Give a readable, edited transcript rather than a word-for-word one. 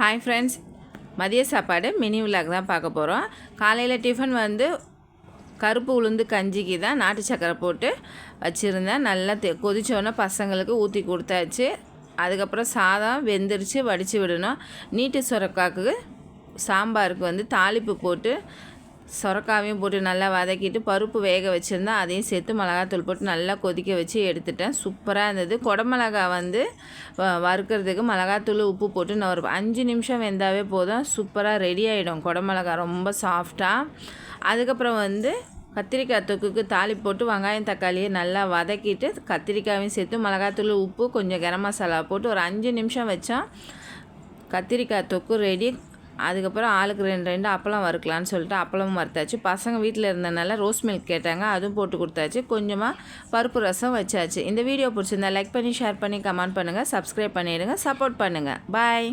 Hi friends, மதிய சாப்பாடு mini vlog தான் பார்க்க போகிறோம். காலையில் டிஃபன் வந்து கருப்பு உளுந்து கஞ்சிக்கு தான் நாட்டு சக்கரை போட்டு வச்சுருந்தேன். நல்லா கொதிச்சோன்னே பசங்களுக்கு ஊற்றி கொடுத்தாச்சு. அதுக்கப்புறம் சாதம் வெந்துருச்சு, வடித்து விடணும். நீட்டு சுரக்காக்கு சாம்பாருக்கு வந்து தாளிப்பு போட்டு சுரக்காவையும் போட்டு நல்லா வதக்கிட்டு பருப்பு வேக வச்சுருந்தேன். அதையும் சேர்த்து மிளகாத்தூள் போட்டு நல்லா கொதிக்க வச்சு எடுத்துட்டேன். சூப்பராக இருந்தது. குடமிளகா வந்து வறுக்கிறதுக்கு மிளகாத்தூள் உப்பு போட்டு நான் ஒரு 5 நிமிஷம் வெந்தாவே போதும். சூப்பராக ரெடி ஆகிடும். குடமிளகா ரொம்ப சாஃப்டாக. அதுக்கப்புறம் வந்து கத்திரிக்காய் தொக்குக்கு தாளிப்பு போட்டு வெங்காயம் தக்காளியை நல்லா வதக்கிட்டு கத்திரிக்காயும் சேர்த்து மிளகாத்தூள் உப்பு கொஞ்சம் கரம் மசாலா போட்டு ஒரு 5 நிமிஷம் வச்சோம். கத்திரிக்காய் தொக்கு ரெடி. அதுக்கப்புறம் ஆளுக்கு 2 அப்பளம் வறுக்கலான்னு சொல்லிட்டு அப்பளமும் வறுத்தாச்சு. பசங்க வீட்டில் இருந்தனால ரோஸ் மில்க் கேட்டாங்க, அதுவும் போட்டு கொடுத்தாச்சு. கொஞ்சமாக பருப்பு ரசம் வச்சாச்சு. இந்த வீடியோ பிடிச்சிருந்தா லைக் பண்ணி ஷேர் பண்ணி கமெண்ட் பண்ணுங்கள், சப்ஸ்கிரைப் பண்ணிவிடுங்க, சப்போர்ட் பண்ணுங்கள். பாய்.